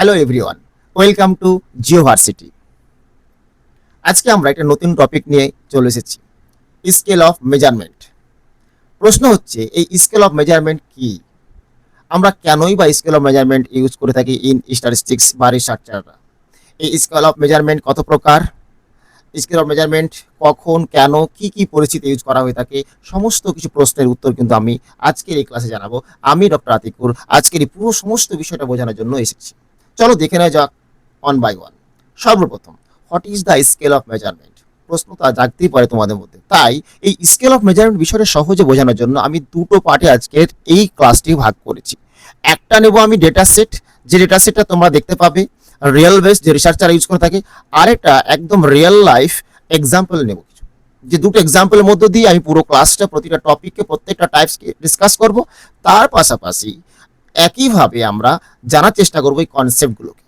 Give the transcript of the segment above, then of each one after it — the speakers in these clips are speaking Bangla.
Hello everyone, welcome to Geoversity. আজকে আমরা একটা নতুন টপিক নিয়ে চলে এসেছি, স্কেল অফ মেজারমেন্ট। প্রশ্ন হচ্ছে, এই স্কেল অফ মেজারমেন্ট কি? আমরা কেনই বা স্কেল অফ মেজারমেন্ট ইউজ করে থাকি ইন স্ট্যাটিস্টিক্স বা রিসার্চাররা? এই স্কেল অফ মেজারমেন্ট কত প্রকার, স্কেল অফ মেজারমেন্ট কখন, কেন, কি কি পরিস্থিতি ইউজ করা হয়ে থাকে, সমস্ত কিছু প্রশ্নের উত্তর কিন্তু আমি আজকের এই ক্লাসে জানাবো। আমি ডক্টর আতিকুর আজকের এই পুরো সমস্ত বিষয়টা বোঝানোর জন্য এসেছি। চলো দেখে নেওয়া যাক ওয়ান বাই ওয়ান। সর্বপ্রথম, what is the scale of measurement? প্রশ্ন তা জাগতেই পারে তোমাদের মধ্যে। তাই এই স্কেল অফ মেজারমেন্ট বিষয়টা সহজে বোঝানোর জন্য আমি দুটো পার্টে আজকের এই ক্লাসটি ভাগ করেছি। একটা নেব আমি ডেটা সেট, যে ডেটা সেটটা তোমরা দেখতে পাবে রিয়েল বেস যে রিসার্চার ইউজ করে থাকে। আরেকটা একদম রিয়েল লাইফ এক্সাম্পল নেব কিছু, যে দুটো এক্সাম্পলের মধ্য দিয়ে আমি পুরো ক্লাসটা প্রতিটা টপিককে প্রত্যেকটা টাইপসকে ডিসকাস করব। তার পাশাপাশি একইভাবে আমরা জানার চেষ্টা করবো এই কনসেপ্টগুলোকে।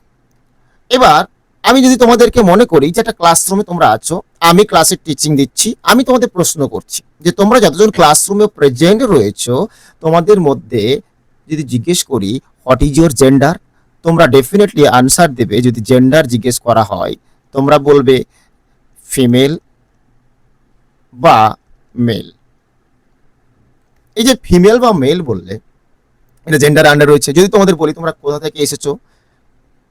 এবার আমি যদি তোমাদেরকে মনে করি যে একটা ক্লাসরুমে তোমরা আছো, আমি ক্লাসে টিচিং দিচ্ছি, আমি তোমাদের প্রশ্ন করছি যে তোমরা যতজন ক্লাসরুমে প্রেজেন্ট রয়েছো, তোমাদের মধ্যে যদি জিজ্ঞেস করি হোয়াট ইজ ইউর জেন্ডার, তোমরা ডেফিনেটলি আনসার দেবে। যদি জেন্ডার জিজ্ঞেস করা হয় তোমরা বলবে ফিমেল বা মেল। এই যে ফিমেল বা মেল বললে এটা জেন্ডার আন্ডার রয়েছে। যদি তোমাদের বলি তোমরা কোথা থেকে এসেছো,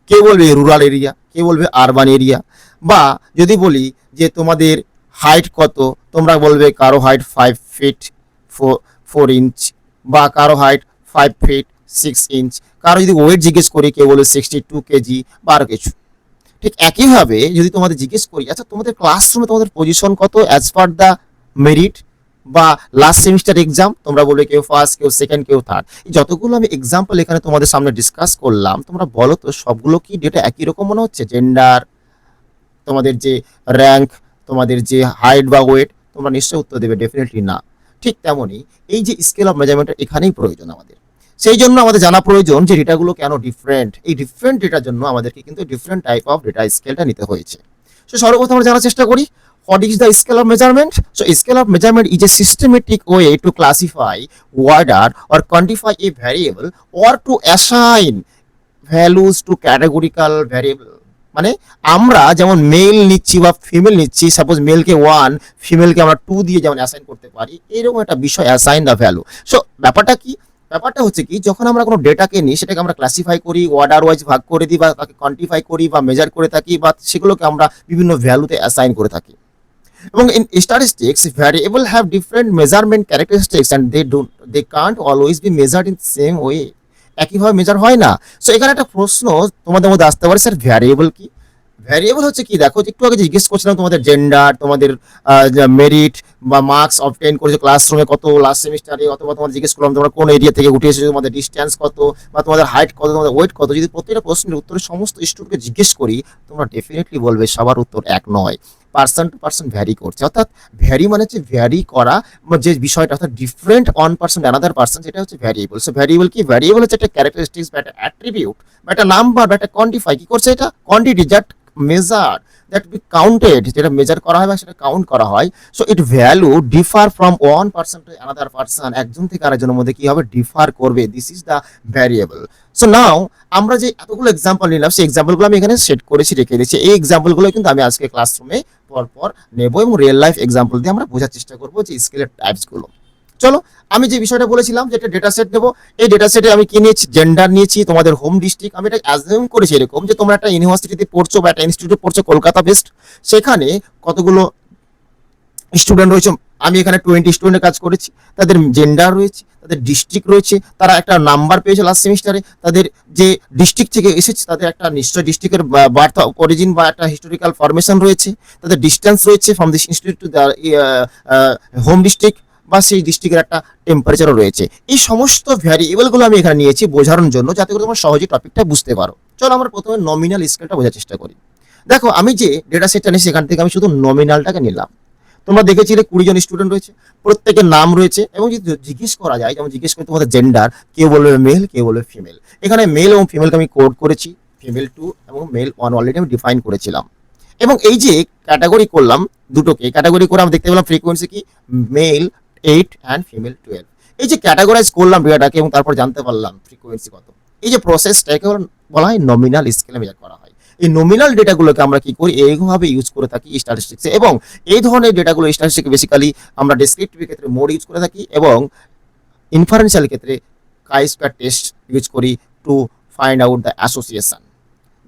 কেউ বলবে রুরাল এরিয়া, কেউ বলবে আরবান এরিয়া। বা যদি বলি যে তোমাদের হাইট কত, তোমরা বলবে কারো হাইট 5 ফিট 4 ইঞ্চ, বা কারো হাইট 5 ফিট 6 ইঞ্চ। কারো যদি ওয়েট জিজ্ঞেস করি কেউ বলবে 62 কেজি বা আরো কিছু। ঠিক একইভাবে যদি তোমাদের জিজ্ঞেস করি আচ্ছা তোমাদের ক্লাসরুমে তোমাদের পজিশন কত অ্যাজ পার দ্য মেরিট বা লাস্ট সেমিস্টার এক্সাম, তোমরা বলবে কেউ ফার্স্ট, কেউ সেকেন্ড, কেউ থার্ড। যতগুলো আমি এক্সাম্পল এখানে তোমাদের সামনে ডিসকাস করলাম, তোমরা বলো তো সবগুলো কি ডেটা একই রকম মনে হচ্ছে? জেন্ডার, তোমাদের যে র্যাঙ্ক, তোমাদের যে হাইট বা ওয়েট, তোমরা নিশ্চয়ই উত্তর দেবে ডেফিনেটলি না। ঠিক তেমনই এই যে স্কেল অফ মেজারমেন্টের এখানেই প্রয়োজন আমাদের। সেই জন্য আমাদের জানা প্রয়োজন যে ডেটাগুলো কেন ডিফারেন্ট। এই ডিফারেন্ট ডেটার জন্য আমাদেরকে কিন্তু ডিফারেন্ট টাইপ অফ ডেটা স্কেলটা নিতে হয়েছে। সো সর্বপ্রথম আমরা জানার চেষ্টা করি what is the scale of measurement. So a scale of measurement is a systematic way to classify, order or quantify a variable or to assign values to categorical variable. মানে আমরা যেমন মেল নিচ্ছি বা ফিমেল নিচ্ছি, সাপোজ মেলকে 1, ফিমেলকে আমরা 2 দিয়ে যেমন অ্যাসাইন করতে পারি, এরকম একটা বিষয় অ্যাসাইন দ্য ভ্যালু। সো ব্যাপারটা কি? ব্যাপারটা হচ্ছে কি, যখন আমরা কোনো ডেটাকে নিই সেটাকে আমরা ক্লাসিফাই করি, অর্ডার ওয়াইজ ভাগ করে দিই, বা তাকে কোয়ান্টিফাই করি বা মেজার করে থাকি, বা সেগুলোকে আমরা বিভিন্ন ভ্যালুতে অ্যাসাইন করে থাকি। এবং in statistics variable have different measurement characteristics and they can't always be measured in same way. একইভাবে মেজার হয় না। সো এখানে একটা প্রশ্ন তোমাদের মধ্যে আসতে পারে, স্যার ভ্যারিয়েবল কি? ভ্যারিয়েবল হচ্ছে কি, দেখো একটু আগে জিজ্ঞেস করছিলাম তোমাদের জেন্ডার, তোমাদের মেরিট বা মার্কস অবটেইন করেছো ক্লাসরুমে কত লাস্ট সেমিস্টারে, অথবা তোমাদের জিজ্ঞেস করলাম তোমরা কোন এরিয়া থেকে উঠে এসেছো, তোমাদের ডিস্টেন্স কত, বা তোমাদের হাইট কত, তোমাদের ওয়েট কত। যদি প্রত্যেকটা প্রশ্নের উত্তরে সমস্ত স্টুডেন্টকে জিজ্ঞেস করি, তোমরা ডেফিনেটলি বলবে সবার উত্তর এক নয়, পার্সন টু পার্সন ভ্যারি করছে। অর্থাৎ ভ্যারি মানে হচ্ছে ভ্যারি করা, যে বিষয়টা অর্থাৎ different on person another person, যেটা হচ্ছে ভ্যারিয়েবল। সো ভ্যারিয়েবল কি? ভ্যারিয়েবল হচ্ছে একটা ক্যারেক্টারিস্টিক্স বা একটা অ্যাট্রিবিউট বা একটা নাম্বার বা একটা কোয়ান্টিফাই কি করছে, এটা quantity that measure, that be counted, যেটা মেজার করা হয় বা সেটা কাউন্ট করা হয়। So it value differ from one person to another person, একজন থেকে আরেকজনের মধ্যে কি হবে, ডিফার করবে। This is the variable. So now আমরা যে এতগুলো এক্সাম্পল নিলাম, সেই এক্সাম্পলগুলো আমি এখানে সেট করেছি, রেখে দিয়েছি। এই এক্সাম্পলগুলো কিন্তু আমি আজকে ক্লাসরুমে পরপর নেব এবং রিয়েল লাইফ এক্সাম্পল দিয়ে আমরা বোঝার চেষ্টা করবো যে স্কেলের টাইপসগুলো। চলো আমি যে বিষয়টা বলেছিলাম যে একটা ডেটা সেট নেবো, এই ডেটা সেটে আমি কি নিয়েছি, জেন্ডার নিয়েছি, তোমাদের হোম ডিস্ট্রিক্ট। আমি এটা অ্যাজিউম করেছি এরকম যে তোমরা একটা ইউনিভার্সিটিতে পড়ছো বা একটা ইনস্টিটিউটে পড়ছো কলকাতা বেস্ট, সেখানে কতগুলো স্টুডেন্ট রয়েছে। আমি এখানে 20 স্টুডেন্টের কাজ করেছি, তাদের জেন্ডার রয়েছে, তাদের ডিস্ট্রিক্ট রয়েছে, তারা একটা নাম্বার পেয়েছে লাস্ট সেমিস্টারে, তাদের যে ডিস্ট্রিক্ট থেকে এসেছে তাদের একটা নিশ্চয় ডিস্ট্রিক্টের বার্থ অরিজিন বা একটা হিস্টোরিক্যাল ফরমেশন রয়েছে, তাদের ডিস্টেন্স রয়েছে from this institute to the home district, বা সেই ডিস্ট্রিক্টের একটা টেম্পারেচারও রয়েছে। এই সমস্ত ভ্যারিয়েবলগুলো আমি এখানে নিয়েছি বোঝানোর জন্য, যাতে করে তোমরা সহজেই টপিকটা বুঝতে পারো। চলো আমরা প্রথমে নমিনাল স্কেলটা বোঝার চেষ্টা করি। দেখো আমি যে ডেটা সেটটা নিই সেখান থেকে আমি শুধু নমিনালটাকে নিলাম। তোমরা দেখেছিলে 20 জন স্টুডেন্ট রয়েছে, প্রত্যেকের নাম রয়েছে, এবং যদি জিজ্ঞেস করা যায়, যেমন জিজ্ঞেস করে তোমাদের জেন্ডার, কেউ বলবে মেল, কেউ বলবে ফিমেল। এখানে মেল এবং ফিমেলকে আমি কোড করেছি, ফিমেল 2 এবং মেল 1 অলরেডি আমি ডিফাইন করেছিলাম। এবং এই যে ক্যাটাগরি করলাম, দুটোকে ক্যাটাগরি করে আমি দেখতে পেলাম ফ্রিকোয়েন্সি কি, মেল 8 অ্যান্ড ফিমেল 12। এই যে ক্যাটাগরাইজ করলাম ডেটাটাকে এবং তারপর জানতে পারলাম ফ্রিকোয়েন্সি কত, এই যে প্রসেসটাকে বলা হয় নমিনাল স্কেলে মেজার করা হয়। এই নমিনাল ডেটাগুলোকে আমরা কি করি, এইভাবে ইউজ করে থাকি স্ট্যাটিস্টিক্সে, এবং এই ধরনের ডেটাগুলো স্ট্যাটিস্টিক্স বেসিক্যালি আমরা ডেসক্রিপটিভ ক্ষেত্রে মোড ইউজ করে থাকি, এবং ইনফারেন্সিয়াল ক্ষেত্রে কাই স্কয়ার টেস্ট ইউজ করি to find out the association.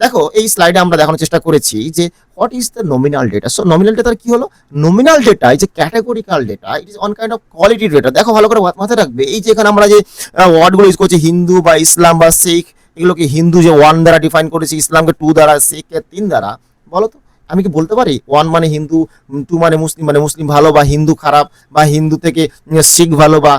দেখো এই স্লাইডে আমরা দেখানোর চেষ্টা করেছি যে what is the nominal data. So nominal data কি হলো, nominal data is a categorical data, it is on kind of quality data. দেখো ভালো করে মাথায় রাখবে, এই যে এখানে আমরা যে ওয়ার্ডগুলো ইউজ করছি হিন্দু বা ইসলাম বা শিখ, এগুলোকে হিন্দু যে 1 দ্বারা ডিফাইন করেছি, ইসলামকে 2 দ্বারা, শিখকে 3 দ্বারা। বলো তো আমি কি বলতে পারি 1 মানে হিন্দু, 2 মানে মুসলিম ভালো বা হিন্দু খারাপ, বা হিন্দু থেকে শিখ ভালো বা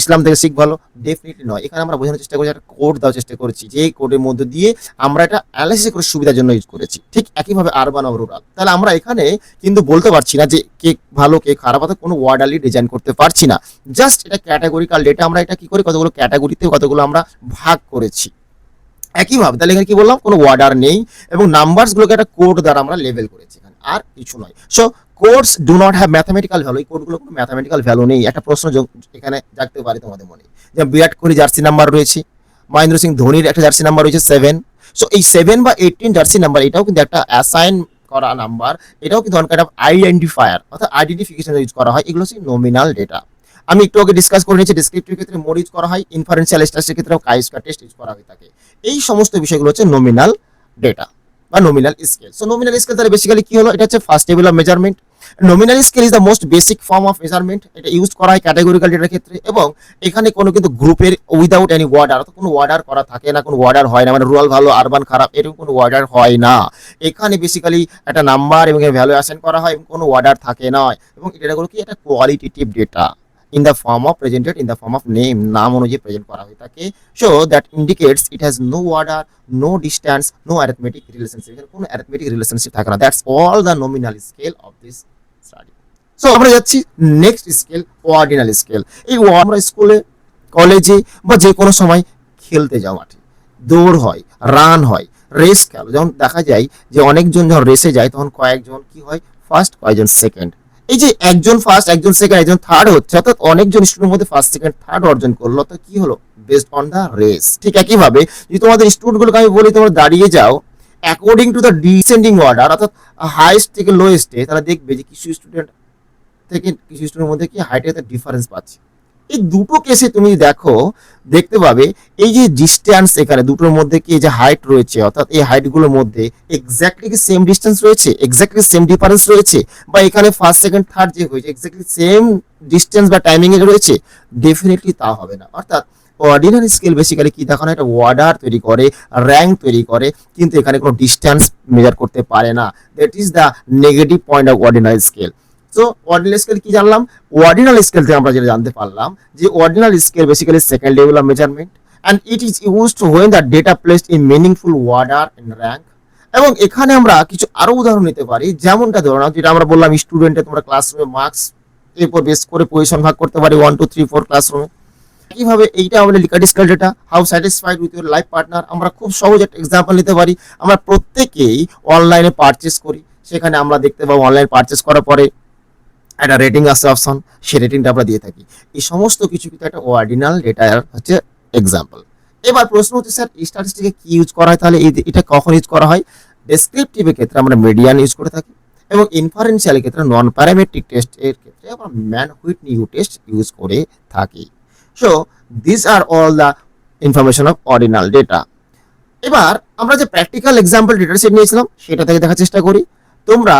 ইসলাম থেকে শিখ ভালো? ডেফিনেটলি নয়। এখানে আমরা বোঝানোর চেষ্টা করছি, একটা কোড দেওয়ার চেষ্টা করেছি, যে কোডের মধ্যে দিয়ে আমরা এটা অ্যানালাইসিস করে সুবিধার জন্য ইউজ করেছি। ঠিক একইভাবে আরবান আর রুরাল, তাহলে আমরা এখানে কিন্তু বলতে পারছি না যে কে ভালো কে খারাপ, অর্থাৎ কোনো ওয়ার্ডালি ডিজাইন করতে পারছি না। জাস্ট এটা ক্যাটাগরিক্যাল ডেটা, আমরা এটা কি করি, কতগুলো ক্যাটাগরিতে কতগুলো আমরা ভাগ করেছি। একইভাবে তাহলে এখানে কি বললাম, কোনো ওয়ার্ডার নেই, এবং নাম্বারস গুলোকে একটা কোড দ্বারা আমরা লেবেল করেছি, এখানে আর কিছু নয়। So codes do not have mathematical value, এই কোডগুলো কোনো ম্যাথামেটিক্যাল ভ্যালু নেই। একটা প্রশ্ন এখানে জাগতে পারে তোমাদের মনে, যে বিরাট কোহলি জার্সি নাম্বার রয়েছে, মহেন্দ্র সিং ধোনির একটা জার্সি নাম্বার রয়েছে 7। সো এই 7 বা 18 জার্সি নাম্বার, এটাও কিন্তু একটা অ্যাসাইন করা নাম্বার, এটাও কিন্তু অন কাইন্ড অফ আইডেন্টিফায়ার, অর্থাৎ আইডেন্টিফিকেশন ইউজ করা হয়। এগুলো হচ্ছে নমিনাল ডেটা। আমি একটু আগে ডিসকাস করে নিয়েছি, ডেসক্রিপটিভ ক্ষেত্রে মোড ইউজ করা হয়, ইনফারেন্সিয়াল স্ট্যাটিস্টিক্স ক্ষেত্রেও কাই স্কয়ার টেস্ট ইউজ করা হয়ে থাকে। এই সমস্ত বিষয়গুলো হচ্ছে নমিনাল ডেটা বা nominal scale. So nominal scale তাহলে বেসিক্যালি কি হলো, এটা হচ্ছে first table of measurement. Nominal scale is the most basic form of measurement. এটা ইউজ করা হয় ক্যাটাগরিক্যাল ডেটার ক্ষেত্রে, এবং এখানে কোনো কিন্তু গ্রুপের উইদাউট এনি ওয়ার্ডার, অর্থাৎ কোনো ওয়ার্ডার করা থাকে না, কোনো ওয়ার্ডার হয় না, মানে রুরাল ভালো আরবান খারাপ এরকম কোনো ওয়ার্ডার হয় না। এখানে বেসিক্যালি একটা নাম্বার এবং ভ্যালু অ্যাসাইন করা হয়, এবং কোনো ওয়ার্ডার থাকে না, এবং এটাগুলো কি একটা qualitative data in the form of presented in the form of name, নাম অনুযায়ী প্রেজেন্ট করা হয়ে থাকে। So that indicates it has no order, no distance, no arithmetic relationship. এখানে কোনো অ্যারিথমেটিক রিলেশনশিপ থাকে না। That's all the nominal scale of this study. So আমরা যাচ্ছি নেক্সট স্কেল, অর্ডিনাল স্কেল। এই আমরা স্কুলে কলেজে বা যে কোনো সময় খেলতে যাও, মাঠে দৌড় হয়, রান হয়, রেস খেলো, যেমন দেখা যায় যে অনেকজন যখন রেসে যায় তখন কয়েকজন কি হয় ফার্স্ট, কয়েকজন সেকেন্ড। এই যে একজন ফার্স্ট, একজন সেকেন্ড, একজন থার্ড হচ্ছে, অর্থাৎ অনেকজন স্টুডেন্টের মধ্যে ফার্স্ট সেকেন্ড থার্ড অর্জন করলো, তো কি হলো, বেসড অন দ্য রেস। ঠিক একইভাবে যদি তোমাদের স্টুডেন্টগুলোকে আমি বলি তোমরা দাঁড়িয়ে যাও according to the descending order, অর্থাৎ হাইস্ট থেকে লোয়েস্টে, তারা দেখবে যে কিছু স্টুডেন্ট থেকে কিছু স্টুডেন্টের মধ্যে কি হাইটের একটা ডিফারেন্স পাচ্ছে। এই দুটো কেসে তুমি দেখতে পাবে এই যে ডিস্টেন্স এখানে দুটোর মধ্যে কি যে হাইট রয়েছে, অর্থাৎ এই হাইটগুলোর মধ্যে এক্স্যাক্টলি কি সেম ডিস্টেন্স রয়েছে, এক্স্যাক্টলি সেম ডিফারেন্স রয়েছে, বা এখানে ফার্স্ট সেকেন্ড থার্ড যে হয়েছে এক্স্যাক্টলি সেম ডিস্টেন্স বা টাইমিং এ রয়েছে? ডেফিনেটলি তা হবে না। অর্থাৎ অর্ডিনাল স্কেল বেসিক্যালি কি দেখানো, একটা ওয়ার্ডার তৈরি করে, র্যাঙ্ক তৈরি করে, কিন্তু এখানে কোনো ডিস্টেন্স মেজার করতে পারে না। That is the negative point of ordinal scale. So ordinal scale কি জানলাম, অর্ডিনাল স্কেল থেকে আমরা যেটা জানতে পারলাম যে ordinal scale basically second level of measurement, and it is used when the data placed in meaningful order and rank। এবং এখানে আমরা কিছু আরো উদাহরণ নিতে পারি, যেমনটা ধরো না, যেটা আমরা বললাম স্টুডেন্টে তোমরা ক্লাসরুমে মার্কস এরপর বেস করে পজিশন ভাগ করতে পারি 1 2 3 4 ক্লাসরুমে। একইভাবে এইটা আমাদের Likert scale data, how satisfied with your life partner. আমরা খুব সহজ একটা এক্সাম্পল নিতে পারি, আমরা প্রত্যেকেই অনলাইনে পারচেস করি, সেখানে আমরা দেখতে পাবো অনলাইন পারচেস করার পরে একটা রেটিং আসছে অপশন, সেই রেটিংটা আমরা দিয়ে থাকি। এই সমস্ত কিছু কিন্তু একটা অর্ডিনাল ডেটার হচ্ছে এক্সাম্পল। এবার প্রশ্ন হচ্ছে স্যার স্ট্যাটিস্টিকে কি ইউজ করা হয়, তাহলে এটা কখন ইউজ করা হয়? ডেসক্রিপটিভের ক্ষেত্রে আমরা মিডিয়ান ইউজ করে থাকি, এবং ইনফারেন্সিয়ালের ক্ষেত্রে নন প্যারামেট্রিক টেস্ট এর ক্ষেত্রে আমরা Mann Whitney U test use করে থাকি। So this are all the information of ordinal data. এবার আমরা যে প্র্যাকটিক্যাল এক্সাম্পল ডেটা সেট নিয়েছিলাম সেটা থেকে দেখার চেষ্টা করি। তোমরা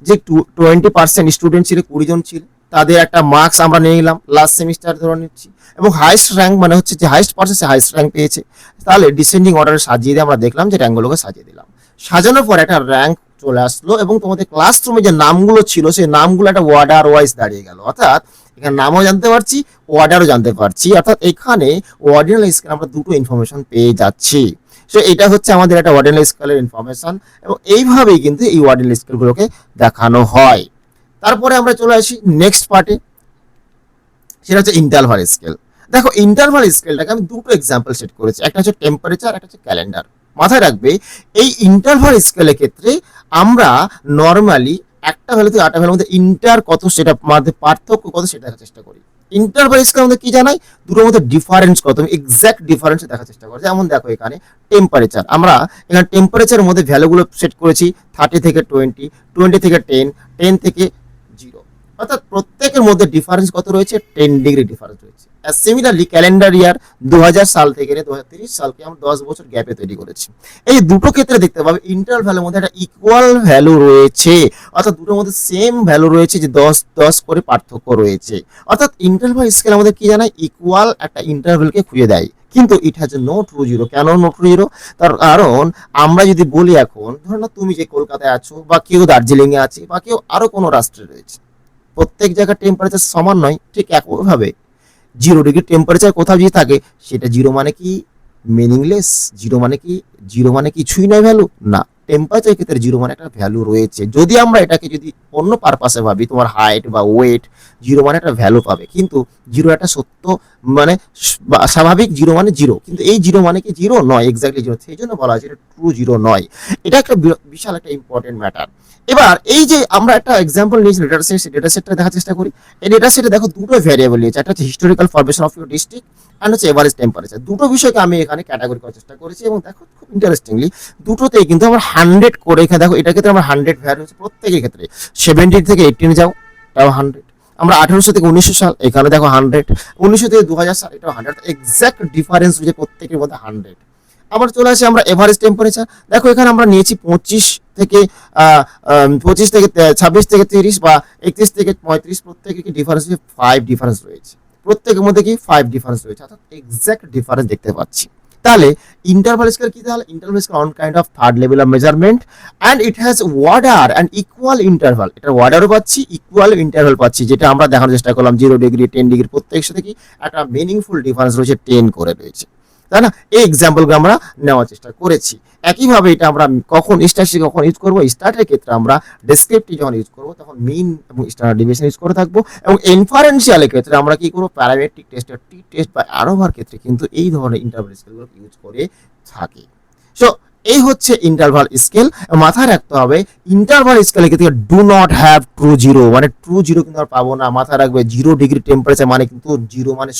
যে 20% স্টুডেন্ট ছিল, 20 জন ছিল, তাদের একটা মার্কস আমরা নিয়ে নিলাম, লাস্ট সেমিস্টার ধরে নিচ্ছি, এবং হাইস্ট র্যাঙ্ক মানে হচ্ছে যে হাইস্ট পার্সেন্ট সে হাইস্ট র্যাঙ্ক পেয়েছে। তাহলে ডিসেন্ডিং অর্ডারে সাজিয়ে দিয়ে আমরা দেখলাম যে র্যাঙ্কগুলোকে সাজিয়ে দিলাম, সাজানোর পর একটা র্যাঙ্ক চলে আসলো, এবং তোমাদের ক্লাসরুমে যে নামগুলো ছিল সেই নামগুলো একটা ওয়ার্ডার ওয়াইজ দাঁড়িয়ে গেল, অর্থাৎ এখানে নামও জানতে পারছি, ওয়ার্ডারও জানতে পারছি, অর্থাৎ এখানে অর্ডিনাল স্কেলে আমরা দুটো ইনফরমেশন পেয়ে যাচ্ছি। সো এটা হচ্ছে আমাদের একটা অর্ডিনাল স্কেলের ইনফরমেশন, এবং এইভাবেই কিন্তু এই অর্ডিনাল স্কেলগুলোকে দেখানো হয়। তারপরে আমরা চলে আসি নেক্সট পার্টে, সেটা হচ্ছে ইন্টারভাল স্কেল। দেখো ইন্টারভাল স্কেলটাকে আমি দুটো এক্সাম্পল সেট করেছি, একটা হচ্ছে টেম্পারেচার, একটা হচ্ছে ক্যালেন্ডার। মাথায় রাখবে এই ইন্টারভাল স্কেলের ক্ষেত্রে আমরা নর্মালি একটা ভ্যালু থেকে আরেকটা ভ্যালুর মধ্যে ইন্টার কত, সেটা মধ্যে পার্থক্য কত সেটা দেখার চেষ্টা করি। ইন্টারভাল স্কেল আমাদের কি জানাই, দুটোর মধ্যে ডিফারেন্স কত, তুমি এক্সাক্ট ডিফারেন্স দেখার চেষ্টা করো। যেমন দেখো এখানে টেম্পারেচার, আমরা এখানে টেম্পারেচারের মধ্যে ভ্যালুগুলো সেট করেছি 30 থেকে 20, 20 থেকে 10, 10 থেকে 0, অর্থাৎ প্রত্যেকের মধ্যে ডিফারেন্স কত রয়েছে, 10 ডিগ্রি ডিফারেন্স রয়েছে। সিমিলারলি ক্যালেন্ডার ইয়ার 2000 সাল থেকে 2030 সালকে আমরা 10 বছর গ্যাপে তৈরি করেছি। এই দুটো ক্ষেত্রে দেখতে পাবে ইন্টারভ্যালের মধ্যে একটা ইকুয়াল ভ্যালু রয়েছে, অর্থাৎ দুটোর মধ্যে সেম ভ্যালু রয়েছে, যে 10 10 করে পার্থক্য রয়েছে। অর্থাৎ ইন্টারভ্যাল স্কেল আমাদের কি জানায়, ইকুয়াল একটা ইন্টারভ্যালকে খুঁজে দেয়, কিন্তু it has no true zero. কেন নো ট্রু জিরো? তার কারণ আমরা যদি বলি, এখন ধরো না তুমি যে কলকাতায় আছো, বা কেউ দার্জিলিং এ আছে, বা কেউ আরো কোনো রাষ্ট্রে রয়েছে, প্রত্যেক জায়গায় টেম্পারেচার সমান নয়। ঠিক একইভাবে 0 ডিগ্রি টেম্পারেচার কোথাও যদি থাকে, সেটা জিরো মানে কি মিনিংলেস, জিরো মানে কিছুই নয়, ভ্যালু না। টেম্পারেচার ক্ষেত্রে জিরো মানে একটা ভ্যালু রয়েছে। যদি আমরা এটাকে যদি অন্য পারপাসে ভাবি, তোমার হাইট বা ওয়েট, জিরো মানে একটা ভ্যালু পাবে, কিন্তু জিরো একটা সত্য মানে স্বাভাবিক জিরো মানে জিরো, কিন্তু এই জিরো মানে কি জিরো নয়, এক্স্যাক্টলি জিরো। সেই জন্য বলা হয়েছে এটা ট্রু জিরো নয়। এটা একটা বিশাল একটা ইম্পর্টেন্ট ম্যাটার। এবার এই যে আমরা একটা এক্সাম্পল নিয়েছি ডেটা সেটটা দেখার চেষ্টা করি। এই ডেটা সেটে দেখো দুটো ভ্যারিয়েবল নিয়েছে, একটা হচ্ছে historical formation of your district, and হচ্ছে এভারেজ টেম্পারেচার। দুটো বিষয়কে আমি এখানে ক্যাটাগরি করার চেষ্টা করেছি, এবং দেখো খুব ইন্টারেস্টিংলি দুটোতেই কিন্তু আমরা 100 করে, এখানে দেখো এটার ক্ষেত্রে আমরা 100 ভ্যালু হচ্ছে প্রত্যেকের ক্ষেত্রে। 70 থেকে 18 যাও, এটাও 100। আমরা 1800 থেকে 1900 সাল, এখানে দেখো 100। 1900 থেকে 2000 সাল, এটাও 100। এক্সাক্ট ডিফারেন্স হচ্ছে প্রত্যেকের মধ্যে 100। আবার চলে আসে আমরা এভারেজ টেম্পারেচার। দেখো এখানে আমরা নিয়েছি 25 থেকে 26 থেকে 30, বা 31 থেকে 35, প্রত্যেকে কি ডিফারেন্স হচ্ছে 5 ডিফারেন্স রয়েছে, প্রত্যেকের মধ্যে কি 5 ডিফারেন্স রয়েছে, অর্থাৎ এক্সাক্ট ডিফারেন্স দেখতে পাচ্ছি। তাহলে ইন্টারভাল স্কেল কি? তাহলে interval scale on kind of third level of measurement, and it has order and equal interval. এটা ওয়ার্ডারও পাচ্ছি, ইকুয়াল ইন্টারভাল পাচ্ছি, যেটা আমরা দেখানোর চেষ্টা করলাম। 0 ডিগ্রি 10 ডিগ্রি প্রত্যেকের সাথে কি একটা মিনিংফুল ডিফারেন্স রয়েছে, 10 করে রয়েছে, তাই না? এই এক্সাম্পলকে আমরা নেওয়ার চেষ্টা করেছি। একইভাবে এটা আমরা কখন স্ট্যাটিস্টিক কখন ইউজ করবো, স্টার্টের ক্ষেত্রে আমরা ডেসক্রিপটিভ যখন ইউজ করবো, তখন মিন এবং স্ট্যান্ডার্ড ডিভিয়েশন ইউজ করে থাকবো, এবং ইনফারেন্সিয়ালের ক্ষেত্রে আমরা কি করবো, প্যারামেট্রিক টেস্ট, টি টেস্ট বা অ্যারোভার ক্ষেত্রে কিন্তু এই ধরনের ইন্টারভাল স্কেলগুলো ইউজ করে থাকি। সো এই হচ্ছে ইন্টারভাল স্কেল। মাথায় রাখতে হবে ইন্টারভাল স্কেলের ক্ষেত্রে do not have true zero, মানে ট্রু জিরো কিন্তু আমরা পাবো না। মাথায় রাখবে 0 ডিগ্রি টেম্পারেচার মানে কিন্তু জিরো মানে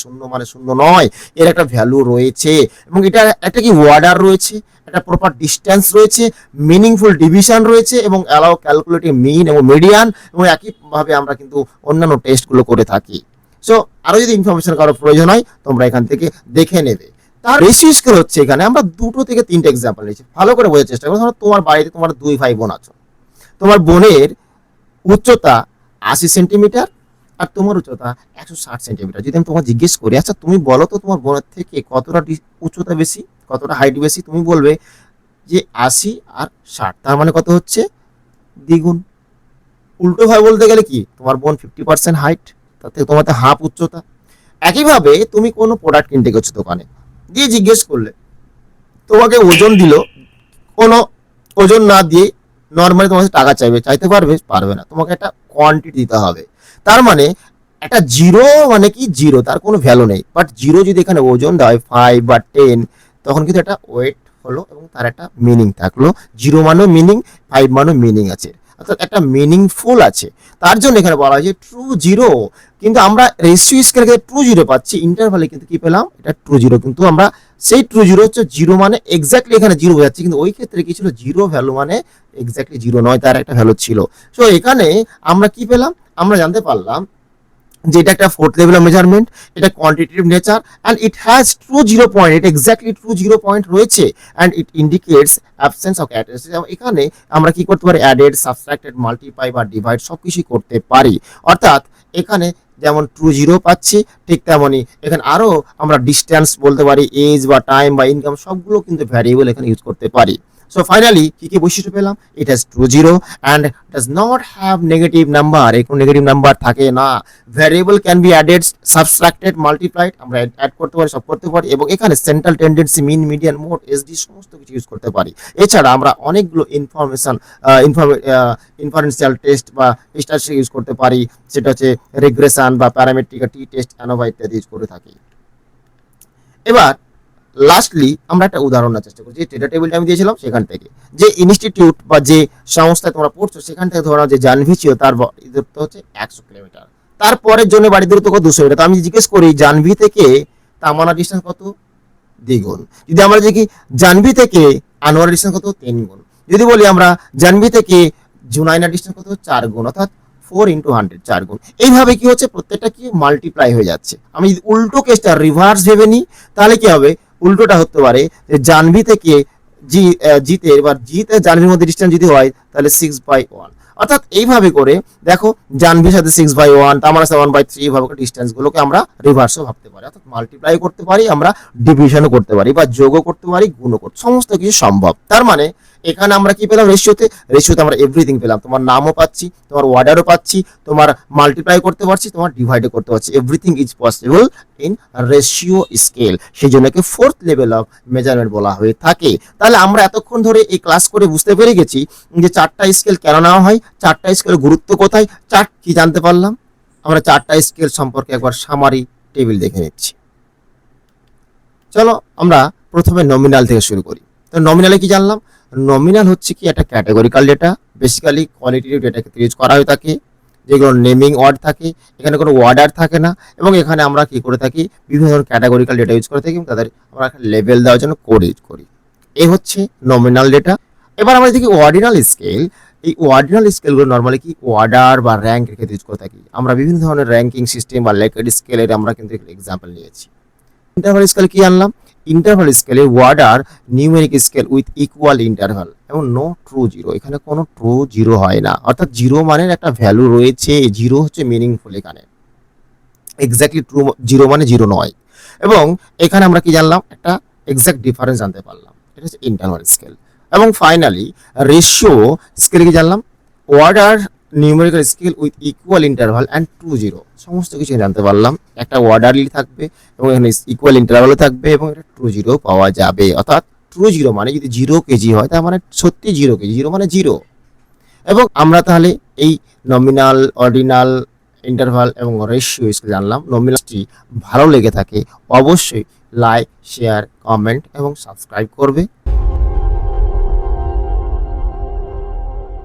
শূন্য নয়, এর একটা ভ্যালু রয়েছে, এবং এটা একটা কি ওয়ার্ডার রয়েছে, একটা প্রপার ডিস্টেন্স রয়েছে, মিনিংফুল ডিভিশন রয়েছে, এবং অ্যালাউ ক্যালকুলেটিং মিন এবং মিডিয়ান, এবং একইভাবে আমরা কিন্তু অন্যান্য টেস্টগুলো করে থাকি। সো আরো যদি ইনফরমেশন কারো প্রয়োজন হয়, তোমরা এখান থেকে দেখে নেবে। তার রেশিও স্কেল হচ্ছে, এখানে আমরা 2 থেকে 3টে এক্সাম্পল নিয়েছি, ভালো করে বোঝার চেষ্টা করো। ধরো তোমার বাড়িতে তোমার 2 ভাই বোন আছো, তোমার বোনের উচ্চতা 80 সেন্টিমিটার, আর তোমার উচ্চতা 160 সেন্টিমিটার। যদি আমি তোমার জিজ্ঞেস করি, আচ্ছা তুমি বলো তো তোমার বোনের থেকে কতটা উচ্চতা বেশি, কতটা হাইট বেশি, তুমি বলবে যে 80 আর 60, তার মানে কত হচ্ছে, দ্বিগুণ। উল্টো ভাবে বলতে গেলে কি, তোমার বোন 50% হাইট, তাতে তোমার হাফ উচ্চতা। একইভাবে তুমি কোনো প্রোডাক্ট কিনতে গেছো দোকানে, দিয়ে জিজ্ঞেস করলে, তোমাকে ওজন দিল, কোনো ওজন না দিয়ে নর্মালি তোমার টাকা চাইতে পারবে না, তোমাকে একটা কোয়ান্টিটি দিতে হবে। তার মানে একটা জিরো মানে কি জিরো, তার কোনো ভ্যালু নেই, বাট জিরো যদি এখানে ওজন দেওয়া হয় 5 বা 10, তখন কিন্তু একটা ওয়েট হলো, এবং তার একটা মিনিং থাকলো। 0 মানেও মিনিং, 5 মানেও মিনিং আছে, অর্থাৎ একটা মিনিংফুল আছে। তার জন্য এখানে বলা হয় যে ট্রু জিরো। কিন্তু আমরা রেশিও স্কেলে ট্রু জিরো পাচ্ছি, ইন্টারভালে কিন্তু কি পেলাম, এটা ট্রু জিরো। কিন্তু আমরা সেই ট্রু জিরো হচ্ছে জিরো মানে এক্স্যাক্টলি এখানে জিরো বোঝাচ্ছি, কিন্তু ওই ক্ষেত্রে কি ছিল, জিরো ভ্যালু মানে এক্স্যাক্টলি জিরো নয়, তার একটা ভ্যালু ছিল। সো এখানে আমরা কি পেলাম, আমরা জানতে পারলাম যে এটা একটা ফোর্থ লেভেল অফ মেজারমেন্ট, এটা quantitative nature, and it has true zero point, এটা এক্স্যাক্টলি ট্রু জিরো পয়েন্ট রয়েছে, and it indicates absence of characteristics. এখানে আমরা কি করতে পারি, অ্যাডেড, সাবট্রাক্টেড, মাল্টিপ্লাই বা ডিভাইড সবকিছু করতে পারি। অর্থাৎ এখানে যেমন ট্রু জিরো পাচ্ছি, ঠিক তেমনই এখানে আরো আমরা ডিস্টেন্স বলতে পারি, এজ বা টাইম বা ইনকাম, সবগুলো কিন্তু ভ্যারিয়েবল এখানে ইউজ করতে পারি। সো ফাইনালি কি কি বৈশিষ্ট্য পেলাম, it has true zero and does not have negative number, কোনো নেগেটিভ নাম্বার থাকে না। Variable can be added, subtracted, multiplied, আমরা অ্যাড করতে পারি, সব করতে পারি, এবং এখানে central tendency, mean, median, mode, SD সমস্ত কিছু ইউজ করতে পারি। এছাড়া আমরা অনেকগুলো ইনফারেন্সিয়াল টেস্ট বা স্ট্যাটিস্টিক ইউজ করতে পারি, সেটা হচ্ছে রিগ্রেশন বা প্যারামেট্রিক, টি টেস্ট, অ্যানোভা ইত্যাদি ইউজ করে থাকি। এবার লাস্টলি আমরা একটা উদাহরণ নেওয়ার চেষ্টা করছি, ডেটা টেবিলটা আমি দিয়েছিলাম সেখান থেকে, যে ইনস্টিটিউট বা যে সংস্থায় তোমরা পড়ছো সেখান থেকে ধরো যে জানভিচিও, তার দূরত্ব হচ্ছে 100 কিলোমিটার, তারপরের জন্য বাড়ি দূরত্ব কত 200 মিটার। তো আমি জিজ্ঞেস করি জাহ্নবী থেকে তামান্নার ডিস্টেন্স কত, দ্বিগুণ। যদি আমরা দেখি জাহ্নবী থেকে আনোয়ারের ডিস্টেন্স কত, 3 গুণ। যদি বলি আমরা জাহ্নবী থেকে জুনাইনার ডিস্টেন্স কত, 4 গুণ, অর্থাৎ 4 ইন্টু 100, 4 গুণ। এইভাবে কি হচ্ছে, প্রত্যেকটা কি মাল্টিপ্লাই হয়ে যাচ্ছে। আমি যদি উল্টো কেসটা রিভার্স ভেবে নিই, তাহলে কি হবে, উল্টোটা হতে পারে যে জাহ্নবী থেকে জিতে, এবার জিতে জাহ্নবীর মধ্যে ডিস্টেন্স যদি হয় তাহলে 6/1। অর্থাৎ এইভাবে করে দেখো, জাহ্নবীর সাথে 6/1, তামান্নার সাথে 1/3, এইভাবে ডিস্টেন্স গুলোকে আমরা রিভার্সও ভাবতে পারি, অর্থাৎ মাল্টিপ্লাই করতে পারি, আমরা ডিভিশনও করতে পারি, বা যোগও করতে পারি, গুণও করতে, সমস্ত কিছু সম্ভব। তার মানে এখানে আমরা কি পেলাম, রেশিওতে আমরা এভরিথিং পেলাম। তোমার নামও পাচ্ছি, তোমার ওয়ার্ডারও পাচ্ছি, তোমার মাল্টিপ্লাই করতে পারছি, তোমার ডিভাইডও করতে পারছি। Everything is possible in ratio scale, সেই জন্য কি 4th লেভেল অফ মেজারমেন্ট বলা হয়ে থাকে। তাহলে আমরা এতক্ষণ ধরে এই ক্লাস করে বুঝতে পেরে গেছি যে 4টা স্কেল কেন নেওয়া হয়, 4টা স্কেল গুরুত্ব কোথায়, চার্ট কি জানতে পারলাম। আমরা 4টা স্কেল সম্পর্কে একবার সামারি টেবিল দেখে নিচ্ছি। চলো আমরা প্রথমে নমিনাল থেকে শুরু করি। তো নমিনালে কি জানলাম, নমিনাল হচ্ছে কি একটা categorical data, basically qualitative data ক্ষেত্রে ইউজ করা হয়ে থাকে, যেগুলো নেমিং ওয়ার্ড থাকে, এখানে কোনো ওয়ার্ডার থাকে না, এবং এখানে আমরা কি করে থাকি, বিভিন্ন ধরনের ক্যাটাগরিক্যাল ডেটা ইউজ করে থাকি, এবং তাদের আমরা একটা লেভেল দেওয়ার জন্য কোড ইউজ করি। এই হচ্ছে নমিনাল ডেটা। এবার আমরা দেখি অর্ডিনাল স্কেল। এই অর্ডিনাল স্কেলগুলো নর্মালি কি অর্ডার বা র্যাঙ্কের ক্ষেত্রে ইউজ করে থাকি। আমরা বিভিন্ন ধরনের র্যাঙ্কিং সিস্টেম বা লেকেড স্কেলের আমরা কিন্তু এক্সাম্পল নিয়েছি। ইন্টারভাল স্কেল কি আনলাম, ইন্টারভাল স্কেলে order numeric scale with equal interval এবং নো ট্রু জিরো। এখানে কোনো ট্রু জিরো হয় না, অর্থাৎ জিরো মানে একটা ভ্যালু রয়েছে, জিরো হচ্ছে মিনিংফুল, এখানে এক্স্যাক্টলি ট্রু জিরো মানে জিরো নয়। এবং এখানে আমরা কি জানলাম, একটা এক্স্যাক্ট ডিফারেন্স জানতে পারলাম, এটা হচ্ছে ইন্টারভাল স্কেল। এবং ফাইনালি রেশিও স্কেলে কি জানলাম, order numerical scale with equal interval and true zero, সমস্ত কিছু জানতে পারলাম। একটা ওয়ার্ডারলি থাকবে এবং এখানে ইকুয়াল ইন্টারভালও থাকবে এবং এটা ট্রু জিরো পাওয়া যাবে। অর্থাৎ ট্রু জিরো মানে যদি 0 কেজি হয় তার মানে সত্যি 0 কেজি, জিরো মানে জিরো। এবং আমরা তাহলে এই নমিনাল, অর্ডিনাল, ইন্টারভাল এবং রেশিও স্কেল জানলাম। নমিনালটি ভালো লেগে থাকে অবশ্যই লাইক, শেয়ার, কমেন্ট এবং সাবস্ক্রাইব করবে।